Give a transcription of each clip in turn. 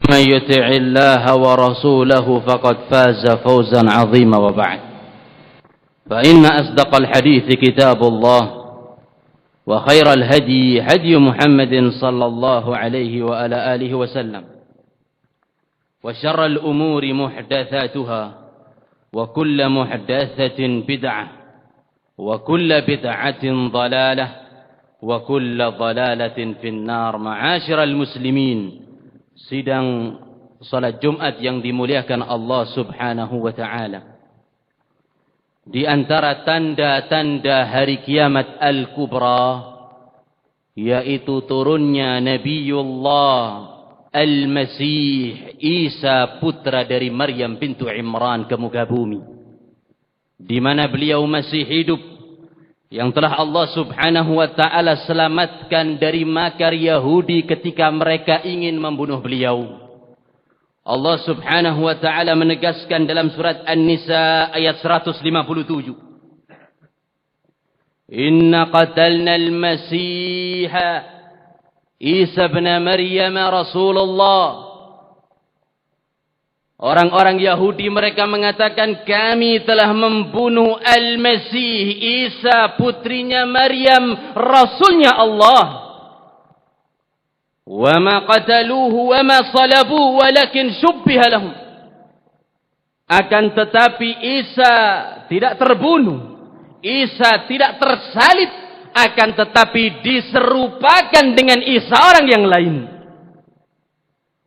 ومن يطع الله ورسوله فقد فاز فوزا عظيما وبعد فإن أصدق الحديث كتاب الله وخير الهدي هدي محمد صلى الله عليه وعلى آله وسلم وشر الأمور محدثاتها وكل محدثة بدعة وكل بدعة ضلالة وكل ضلالة في النار. معاشر المسlimin, sidang salat Jumat yang dimuliakan Allah Subhanahu wa taala. Di antara tanda-tanda hari kiamat al-kubra yaitu turunnya Nabiullah Al-Masih Isa, putra dari Maryam bintu Imran ke muka bumi, di mana beliau masih hidup, yang telah Allah Subhanahu wa taala selamatkan dari makar Yahudi ketika mereka ingin membunuh beliau. Allah Subhanahu wa taala menegaskan dalam surat An-Nisa ayat 157, Inna qatalna al-Masih Isa ibn Maryam Rasulullah. Orang-orang Yahudi mereka mengatakan, kami telah membunuh Al-Masih Isa, putrinya Maryam, Rasulnya Allah. Wa ma qataluhu wa ma salabuhu walakin syubbiha lahum. Akan tetapi Isa tidak terbunuh, Isa tidak tersalib, akan tetapi diserupakan dengan Isa orang yang lain.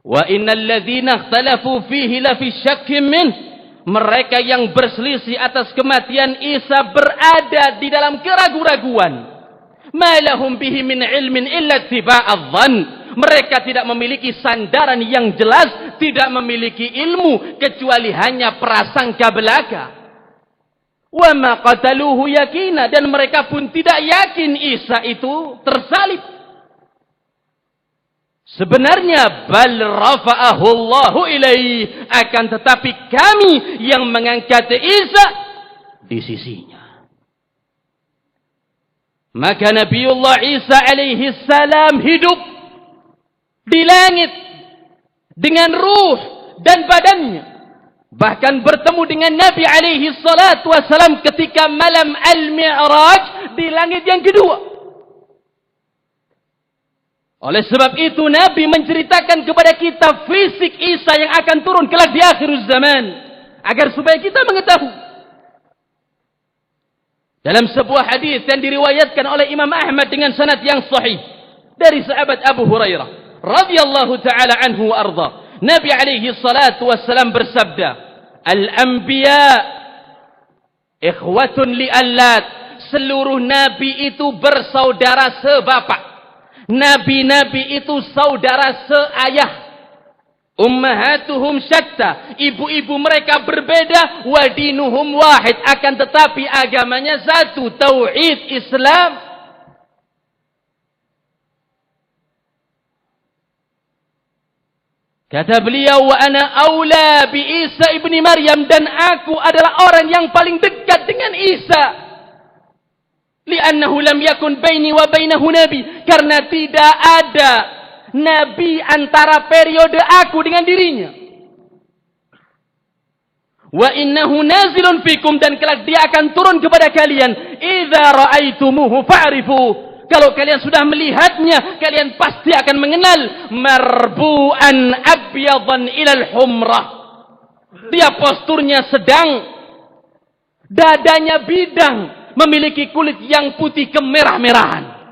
Wa innal ladzina ikhtalafu fihi lafi syakkin min. Mereka yang berselisih atas kematian Isa berada di dalam keraguan-raguan. Ma lahum bihi min ilmin illa ittiba'adh dhann. Mereka tidak memiliki sandaran yang jelas, tidak memiliki ilmu kecuali hanya prasangka belaka. Wa ma qataluhu yakina, dan mereka pun tidak yakin Isa itu tersalib. Sebenarnya bal rafa'ahu Allahu ilaih, akan tetapi kami yang mengangkat Isa di sisinya. Maka Nabiullah Isa alaihi salam hidup di langit dengan ruh dan badannya, bahkan bertemu dengan Nabi alaihi salatu wassalam ketika malam al-Mi'raj di langit yang kedua. Oleh sebab itu Nabi menceritakan kepada kita fisik Isa yang akan turun kelak di akhir zaman, agar supaya kita mengetahui. Dalam sebuah hadis yang diriwayatkan oleh Imam Ahmad dengan sanad yang sahih dari sahabat Abu Hurairah radhiyallahu taala anhu wa arda, Nabi alaihi salatu wassalam bersabda, al-anbiya ikhwatun li'allat. Seluruh nabi itu bersaudara sebapak. Nabi-nabi itu saudara seayah. Ummahatuhum syatta, ibu-ibu mereka berbeda, wa dinuhum wahid, akan tetapi agamanya satu, tauhid Islam. Kata beliau, wa ana aula bi Isa ibni Maryam, dan aku adalah orang yang paling dekat dengan Isa. Li'annahu lam yakun baini wa bainahu nabi, karena tidak ada nabi antara periode aku dengan dirinya. Wa innahu nazilun fikum, dan kelak dia akan turun kepada kalian. Idza ra'aitumuhu fa'rifu, kalau kalian sudah melihatnya, kalian pasti akan mengenal. Marbu'an abyadan ilal humrah, dia posturnya sedang, dadanya bidang, memiliki kulit yang putih kemerah-merahan.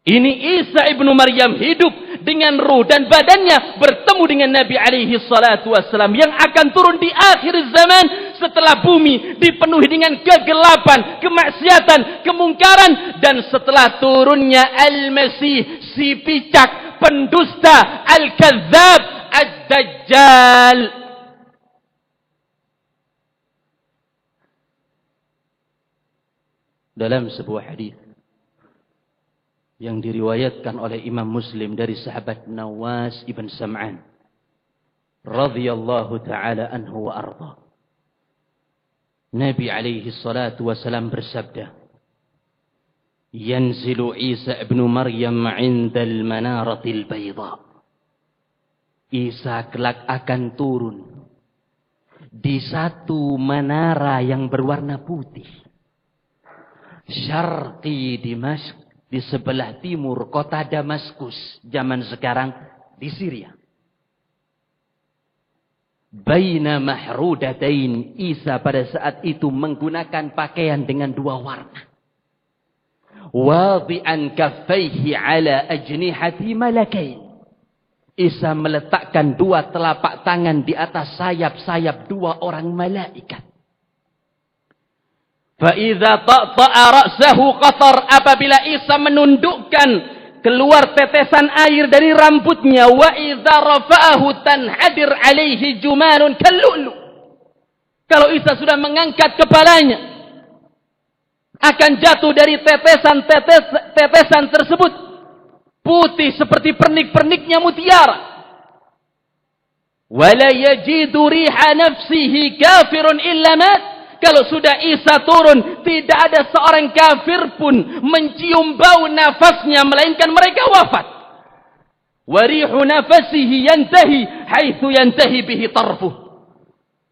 Ini Isa ibnu Maryam hidup dengan ruh dan badannya, bertemu dengan Nabi alaihi salatu wassalam yang akan turun di akhir zaman setelah bumi dipenuhi dengan kegelapan, kemaksiatan, kemungkaran, dan setelah turunnya Al-Masih, si picak, pendusta, Al-Kadzdzab, Ad-Dajjal. Dalam sebuah hadis yang diriwayatkan oleh Imam Muslim dari sahabat Nawas ibn Sam'an radhiyallahu taala anhu wa arda, Nabi alaihi salatu wasalam bersabda, yanzilu Isa ibn Maryam 'inda al-manaratil bayda. Isa kelak akan turun di satu menara yang berwarna putih. Syarqi Dimashq, di sebelah timur kota Damaskus, zaman sekarang di Syria. Baina mahrudatain, Isa pada saat itu menggunakan pakaian dengan dua warna. Wadi'an kaffaihi ala ajnihati malakain. Isa meletakkan dua telapak tangan di atas sayap-sayap dua orang malaikat. Fa'idha ta'ta'a ra'sahu qatar, apabila Isa menundukkan keluar tetesan air dari rambutnya. Wa idza rafa'ahu tanhadir alaihi jumanun kallulu. Kalau Isa sudah mengangkat kepalanya, akan jatuh dari tetesan tersebut putih seperti pernik-perniknya mutiara. Wala yajidu riha nafsihi kafirun illa mat. Kalau sudah Isa turun, tidak ada seorang kafir pun mencium bau nafasnya, melainkan mereka wafat. Warihu nafasihi yantahi haitsu yantahi bihi tarfuh.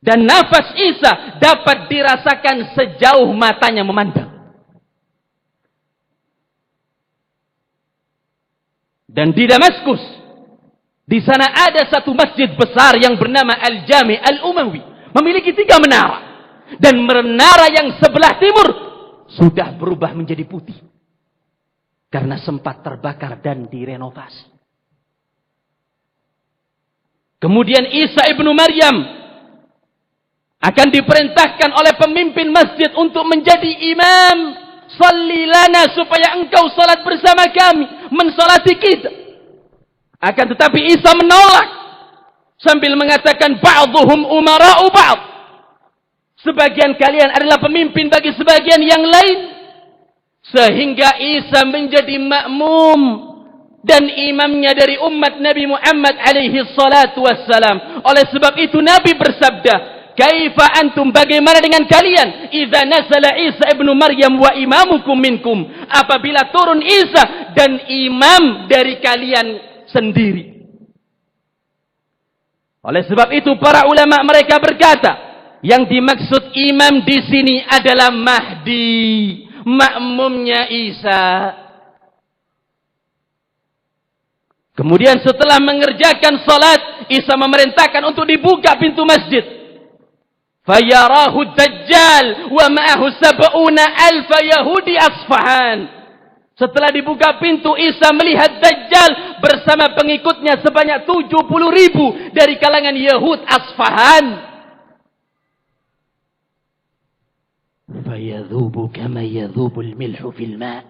Dan nafas Isa dapat dirasakan sejauh matanya memandang. Dan di Damaskus, di sana ada satu masjid besar yang bernama Al-Jami' Al-Umawi, memiliki 3 menara. Dan menara yang sebelah timur sudah berubah menjadi putih karena sempat terbakar dan direnovasi. Kemudian Isa ibnu Maryam akan diperintahkan oleh pemimpin masjid untuk menjadi imam. Salli lana, supaya engkau salat bersama kami, mensalati kita. Akan tetapi Isa menolak sambil mengatakan ba'dhuhum umara'u ba'd. Sebagian kalian adalah pemimpin bagi sebagian yang lain. Sehingga Isa menjadi makmum dan imamnya dari umat Nabi Muhammad alaihi salatu wassalam. Oleh sebab itu Nabi bersabda, kaifa antum, bagaimana dengan kalian? Idza nazala Isa ibnu Maryam wa imamukum minkum, apabila turun Isa dan imam dari kalian sendiri. Oleh sebab itu para ulama mereka berkata, yang dimaksud imam di sini adalah Mahdi, makmumnya Isa. Kemudian setelah mengerjakan salat, Isa memerintahkan untuk dibuka pintu masjid. Fayarahu Dajjal wa ma'ahu 70,000 Yahudi Asfahan. Setelah dibuka pintu, Isa melihat Dajjal bersama pengikutnya sebanyak 70,000 dari kalangan Yahud Asfahan. Fayadhubu kama yadhubul milhu fil ma'.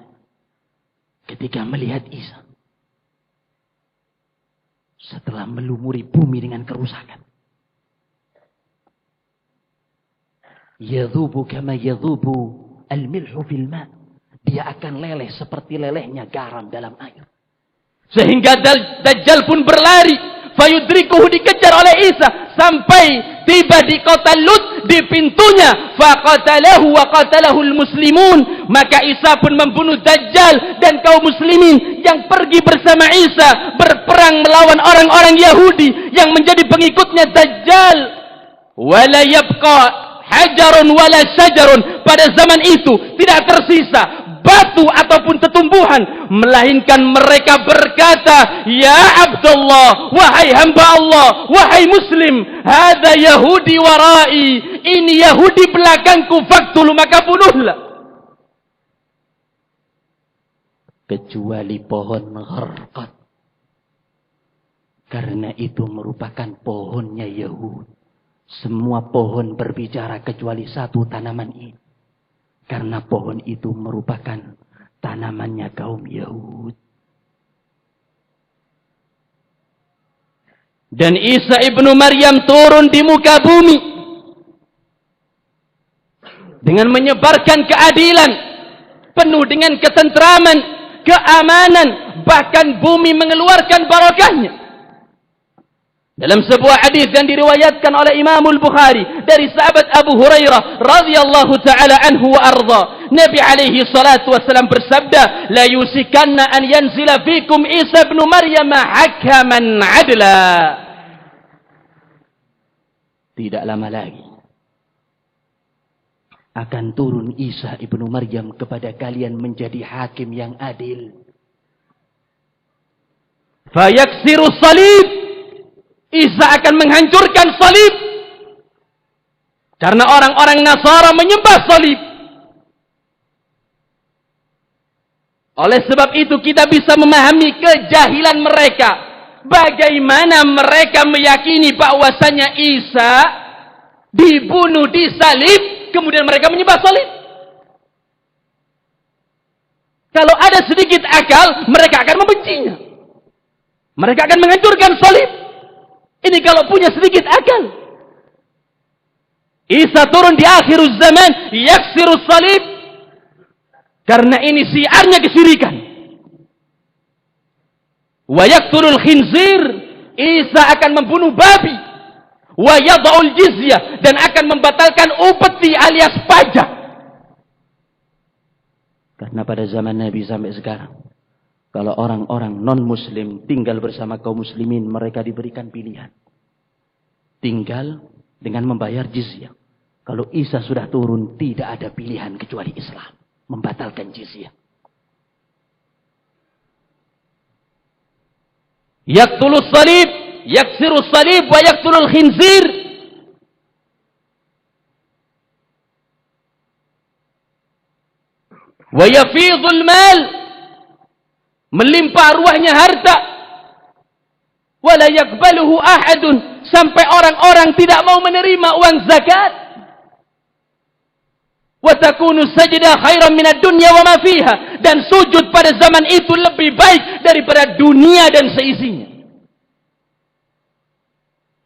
Ketika melihat Isa, setelah melumuri bumi dengan kerusakan, yadhubu kama yadhubu al-milhu fil ma', dia akan leleh seperti lelehnya garam dalam air. Sehingga Dajjal pun berlari, fayudrikuhu, dikejar oleh Isa sampai tiba di kota Lut, di pintunya, faqatalahu wa qatalahu al-muslimun, maka Isa pun membunuh Dajjal dan kaum muslimin yang pergi bersama Isa berperang melawan orang-orang Yahudi yang menjadi pengikutnya Dajjal. Wala yabqa hajarun wala syajarun, pada zaman itu tidak tersisa batu ataupun tetumbuhan, melainkan mereka berkata, ya Abdullah, wahai hamba Allah, wahai Muslim, hadza Yahudi warai, ini Yahudi belakangku, faktulu, maka bunuhlah. Kecuali pohon gharqad, karena itu merupakan pohonnya Yahud. Semua pohon berbicara kecuali satu tanaman ini, karena pohon itu merupakan tanamannya kaum Yahud. Dan Isa ibnu Maryam turun di muka bumi dengan menyebarkan keadilan, penuh dengan ketentraman, keamanan, bahkan bumi mengeluarkan barakahnya. Dalam sebuah hadis yang diriwayatkan oleh Imam Al-Bukhari dari sahabat Abu Hurairah radhiyallahu taala anhu wa arda, Nabi alaihi salatu wasallam bersabda, la yusikanna an yanzila fikum Isa ibn Maryam hakaman adla. tidak lama lagi akan turun Isa ibnu Maryam kepada kalian menjadi hakim yang adil. Fayaksiru salib. Isa akan menghancurkan salib. Karena orang-orang Nasara menyembah salib. Oleh sebab itu kita bisa memahami kejahilan mereka. Bagaimana mereka meyakini bahwasanya Isa dibunuh, disalib, kemudian mereka menyembah salib. Kalau ada sedikit akal, mereka akan membencinya. Mereka akan menghancurkan salib. Ini kalau punya sedikit akal. Isa turun di akhir zaman, yaksiru salib. Karena ini syiarnya kesyirikan. Wa yaqtulul khinzir. Isa akan membunuh babi. Wa yad'ul jizyah, dan akan membatalkan upeti alias pajak. Karena pada zaman Nabi sampai sekarang, kalau orang-orang non-muslim tinggal bersama kaum muslimin, mereka diberikan pilihan. Tinggal dengan membayar jizyah. Kalau Isa sudah turun, tidak ada pilihan kecuali Islam. Membatalkan jizyah. Yaqtulus salib, yaksirus salib, wa yaqtulul khinzir. Wa yafidhul mal. Melimpah ruahnya harta. Wala yakbaluhu ahadun. Sampai orang-orang tidak mau menerima uang zakat. Wa takunu sajdah khairan minad dunya wa ma fiha. Dan sujud pada zaman itu lebih baik daripada dunia dan seisinya.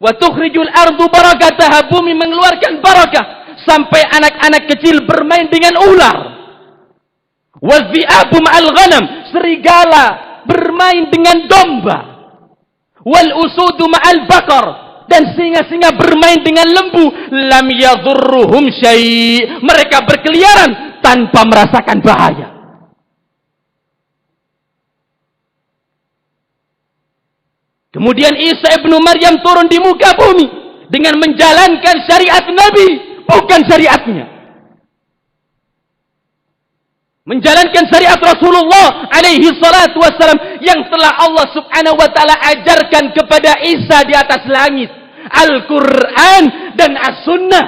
Wa tukhrijul ardu barakataha. Bumi mengeluarkan barakah. Sampai anak-anak kecil bermain dengan ular. Wa dhi'abu ma'al ghanam. Serigala bermain dengan domba. Wal usudu ma'al bakar. Dan singa-singa bermain dengan lembu. Lam yadhurruhum syai'. Mereka berkeliaran tanpa merasakan bahaya. Kemudian Isa ibnu Maryam turun di muka bumi dengan menjalankan syariat Nabi, bukan syariatnya. Menjalankan syariat Rasulullah alaihi salatu wassalam yang telah Allah subhanahu wa ta'ala ajarkan kepada Isa di atas langit. Al-Quran dan As-Sunnah.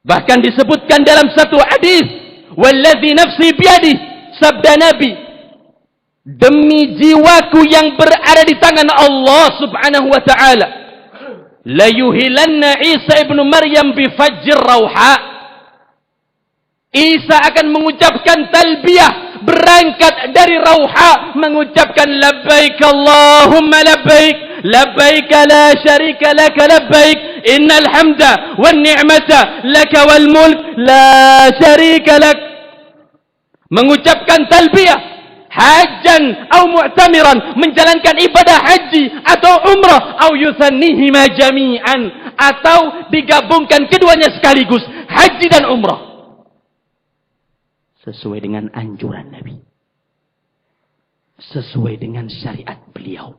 Bahkan disebutkan dalam satu hadis, walladzi nafsi biyadih, sabda Nabi, demi jiwaku yang berada di tangan Allah subhanahu wa ta'ala, la yuhilanna Isa ibnu Maryam bi fajr rauha. Isa akan mengucapkan talbiyah berangkat dari Rauha, mengucapkan labbaik Allahumma labbaik, labbaik la syarika laka labbaik, innal hamda wan ni'mata laka wal mulk la syarika lak. Mengucapkan talbiyah hajjan atau mu'tamiran, menjalankan ibadah haji atau umrah, atau yusannihima jami'an, atau digabungkan keduanya sekaligus, haji dan umrah. Sesuai dengan anjuran Nabi. Sesuai dengan syariat beliau.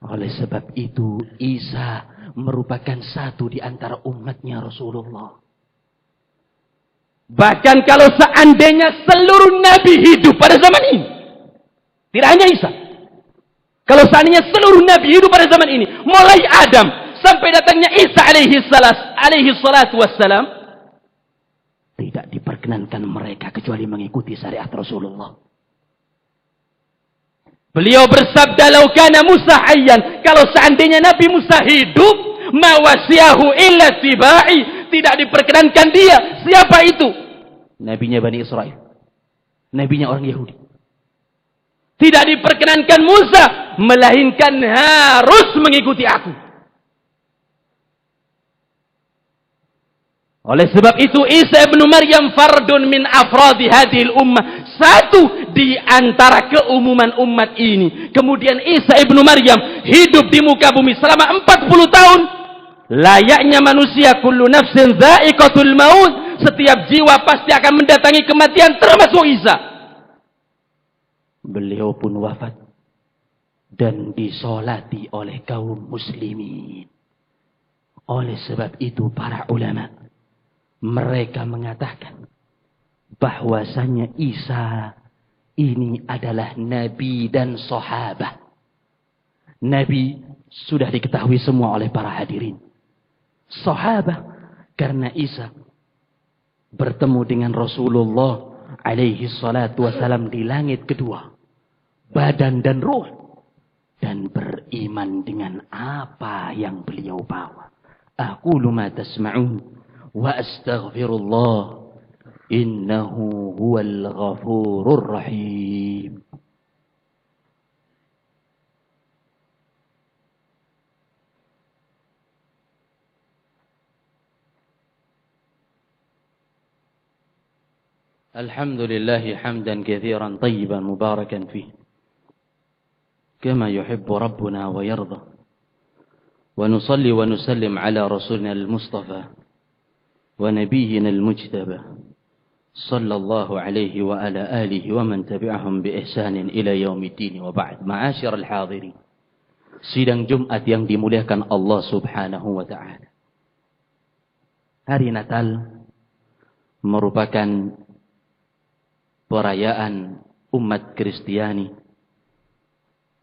Oleh sebab itu, Isa merupakan satu di antara umatnya Rasulullah. Bahkan kalau seandainya seluruh Nabi hidup pada zaman ini. Tidak hanya Isa. Kalau seandainya seluruh Nabi hidup pada zaman ini. Mulai Adam sampai datangnya Isa alaihi salatu wassalam. Tidak diperkenankan mereka kecuali mengikuti syariat Rasulullah. Beliau bersabda, "Lau kana Musa hayyan," kalau seandainya Nabi Musa hidup, ma wasiyahu illa tibai, tidak diperkenankan dia. Siapa itu? Nabinya Bani Israel. Nabinya orang Yahudi. Tidak diperkenankan Musa, melainkan harus mengikuti aku. Oleh sebab itu Isa ibnu Maryam fardun min afradi hadhil ummah, satu di antara keumuman umat ini. Kemudian Isa ibnu Maryam hidup di muka bumi selama 40 tahun. Layaknya manusia, kullu nafsin dha'iqatul maut, setiap jiwa pasti akan mendatangi kematian, termasuk Isa. beliau pun wafat dan disolati oleh kaum muslimin. Oleh sebab itu para ulama mereka mengatakan bahwasanya Isa ini adalah nabi dan sahabat. Nabi sudah diketahui semua oleh para hadirin. Sahabat karena Isa bertemu dengan Rasulullah alaihi salatu wasalam di langit kedua, badan dan ruh, dan beriman dengan apa yang beliau bawa. Aqulu ma tasma'un wa astaghfirullah innahu huwal ghafurur rahim. Alhamdulillah hamdan katsiran tayyiban mubarakan fih kama yuhibbu rabbuna wa yarda. Wa nusalli wa nusallim ala rasulina al-mustafa wa nabiyyina al-mujtaba sallallahu alaihi wa ala alihi wa man tabi'ahum bi ihsanin ila yaumiddin wa ba'd. Ma'asyiral hadirin, sidang Jumat yang dimuliakan Allah Subhanahu wa taala. Hari Natal merupakan perayaan umat Kristiani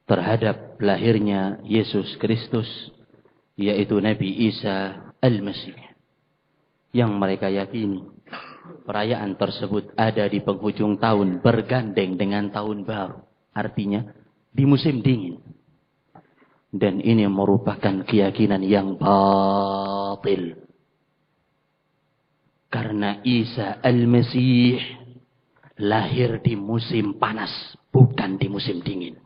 terhadap lahirnya Yesus Kristus, yaitu Nabi Isa Al-Masih, yang mereka yakini perayaan tersebut ada di penghujung tahun bergandeng dengan tahun baru, artinya di musim dingin. Dan ini merupakan keyakinan yang batil, karena Isa Al-Masih lahir di musim panas, bukan di musim dingin.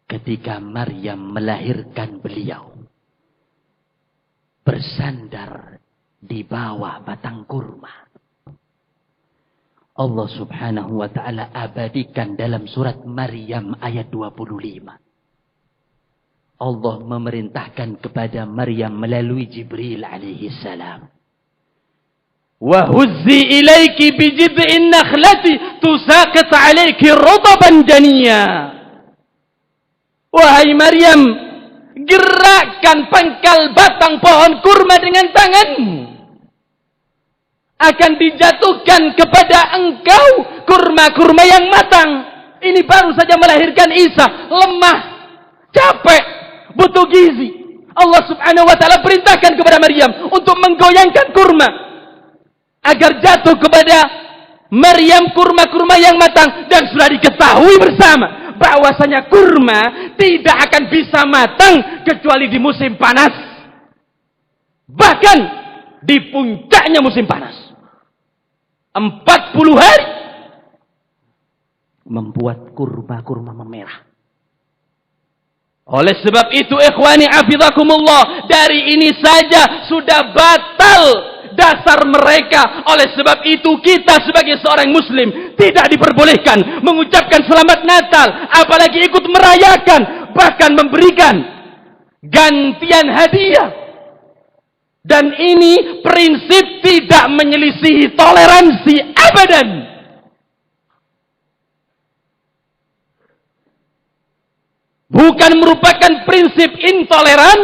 Ketika Maryam melahirkan beliau, bersandar di bawah batang kurma. Allah Subhanahu wa ta'ala abadikan dalam surat Maryam ayat 25. Allah memerintahkan kepada Maryam melalui Jibril alaihi salam, wa huzzi ilaiki bi jid'in nakhlati tusaqit alayki rutaban janiyya. Wahai Maryam, gerakkan pangkal batang pohon kurma dengan tanganmu. Akan dijatuhkan kepada engkau kurma-kurma yang matang. Ini baru saja melahirkan Isa, lemah, capek, butuh gizi. Allah Subhanahu wa ta'ala perintahkan kepada Maryam untuk menggoyangkan kurma agar jatuh kepada Maryam kurma-kurma yang matang. Dan sudah diketahui bersama bahwasanya kurma tidak akan bisa matang kecuali di musim panas, bahkan di puncaknya musim panas. 40 hari membuat kurma-kurma memerah. Oleh sebab itu ikhwani afizakumullah, dari ini saja sudah batal dasar mereka. Oleh sebab itu kita sebagai seorang muslim tidak diperbolehkan mengucapkan selamat Natal, apalagi ikut merayakan, bahkan memberikan gantian hadiah. Dan ini prinsip tidak menyelisihi toleransi abadan. Bukan merupakan prinsip intoleran,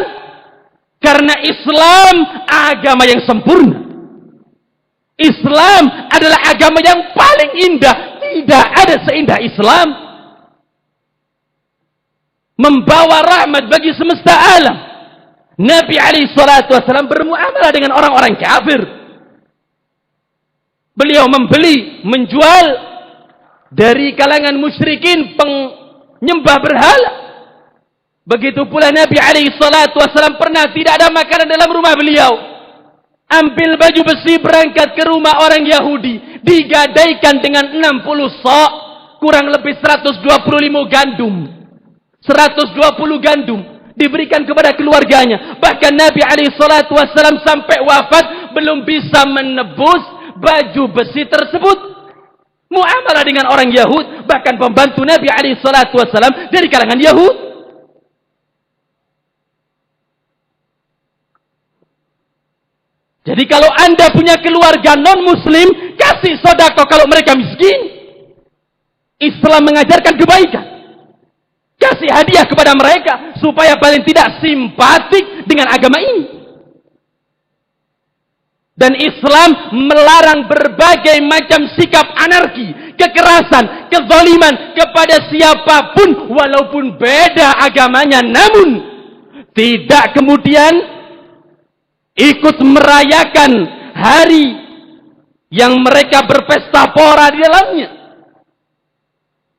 karena Islam agama yang sempurna. Islam adalah agama yang paling indah. Tidak ada seindah Islam. Membawa rahmat bagi semesta alam. Nabi SAW bermuamalah dengan orang-orang kafir. Beliau membeli, menjual dari kalangan musyrikin penyembah berhala. Begitu pula Nabi SAW pernah tidak ada makanan dalam rumah beliau. Ambil baju besi berangkat ke rumah orang Yahudi. Digadaikan dengan 60 sok. Kurang lebih 125 gandum. 120 gandum. Diberikan kepada keluarganya. Bahkan Nabi SAW sampai wafat belum bisa menebus baju besi tersebut. Muamalah dengan orang Yahud. Bahkan pembantu Nabi SAW dari kalangan Yahud. Jadi kalau anda punya keluarga non-muslim, kasih sedekah kalau mereka miskin. Islam mengajarkan kebaikan. Kasih hadiah kepada mereka supaya paling tidak simpatik dengan agama ini. Dan Islam melarang berbagai macam sikap anarki, kekerasan, kezaliman kepada siapapun walaupun beda agamanya. Namun tidak kemudian ikut merayakan hari yang mereka berpesta pora di dalamnya.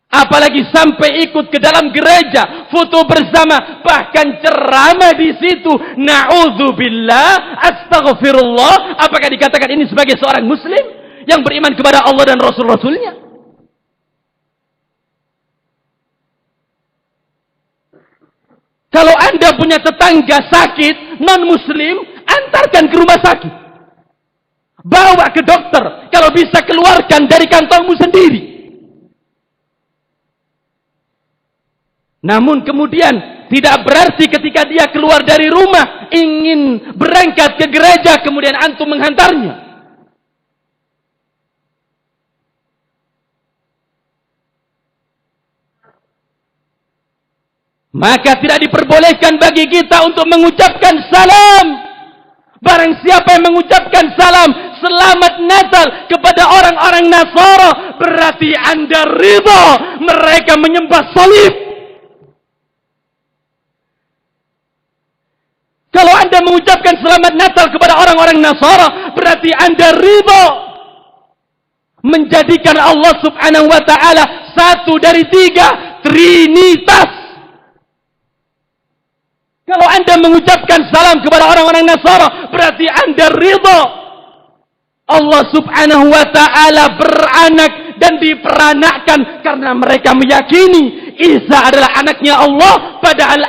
Apalagi sampai ikut ke dalam gereja, foto bersama, bahkan ceramah di situ. Na'udzubillah, astaghfirullah. Apakah dikatakan ini sebagai seorang muslim yang beriman kepada Allah dan Rasul-Rasulnya? Kalau Anda punya tetangga sakit, non-muslim, antarkan ke rumah sakit. Bawa ke dokter. Kalau bisa keluarkan dari kantongmu sendiri. Namun kemudian tidak berarti ketika dia keluar dari rumah ingin berangkat ke gereja kemudian antum menghantarnya. Maka tidak diperbolehkan bagi kita untuk mengucapkan salam. Barang siapa yang mengucapkan salam selamat Natal kepada orang-orang Nasara, berarti Anda ridha mereka menyembah salib. Kalau Anda mengucapkan selamat Natal kepada orang-orang Nasara, berarti Anda ridha menjadikan Allah Subhanahu wa ta'ala satu dari tiga, Trinitas. Kalau Anda mengucapkan salam kepada orang-orang Nasara, berarti Anda ridha Allah Subhanahu wa ta'ala beranak dan diperanakkan karena mereka meyakini Isa adalah anaknya Allah, padahal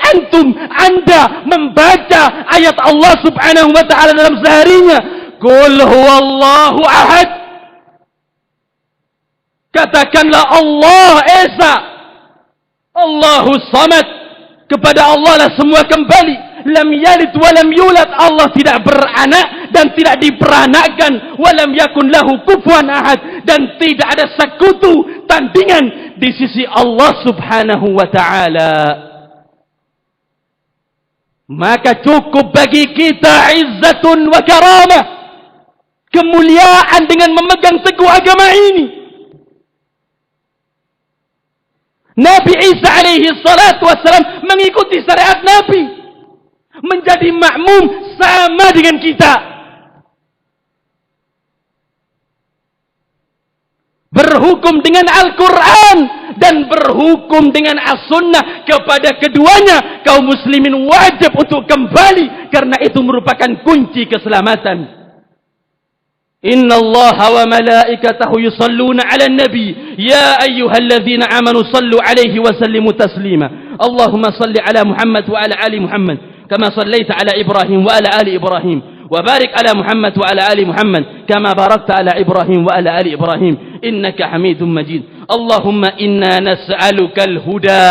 Anda membaca ayat Allah Subhanahu wa ta'ala dalam seharinya. Qul huwallahu ahad. Katakanlah Allah Esa, Allahus samad. Kepada Allah lah semua kembali. Lam yalid wa lam yulad. Allah tidak beranak dan tidak diperanakkan. Wa lam yakun lahu kufuwan ahad. Dan tidak ada sekutu tandingan di sisi Allah Subhanahu wa ta'ala. Maka cukup bagi kita izzatun wa karamah, kemuliaan dengan memegang teguh agama ini. Nabi Isa alaihi salatu wassalam mengikuti syariat Nabi, menjadi makmum sama dengan kita, berhukum dengan Al-Quran dan berhukum dengan As-Sunnah. Kepada keduanya kaum muslimin wajib untuk kembali, karena itu merupakan kunci keselamatan. Inna Allah wa malaikatahu yusalluna ala nabi ya ayyuhalladzina amanu sallu alaihi wa sallimu taslima. Allahumma salli ala Muhammad wa ala ali Muhammad kama sallaita ala Ibrahim wa ala ali Ibrahim wa barik ala Muhammad wa ala ali Muhammad kama barakta ala Ibrahim wa ala ali Ibrahim innaka Hamidum Majid. Allahumma inna nas'aluka al-huda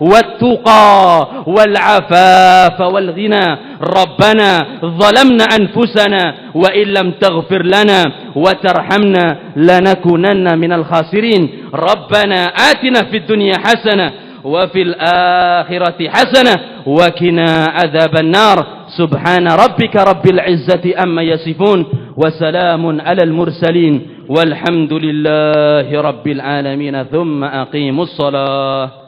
wat-tuqa wal-'afafa wal-ghina. Rabbana zalamna anfusana wa illam taghfir lana wa tarhamna lanakunanna minal khasirin. Rabbana atina fid dunya hasanah wa fil akhirati hasanah wa qina adzaban nar. Subhana rabbika rabbil izzati amma yasifun wa salamun alal mursalin walhamdulillahi rabbil alamin. Thumma aqimus salah.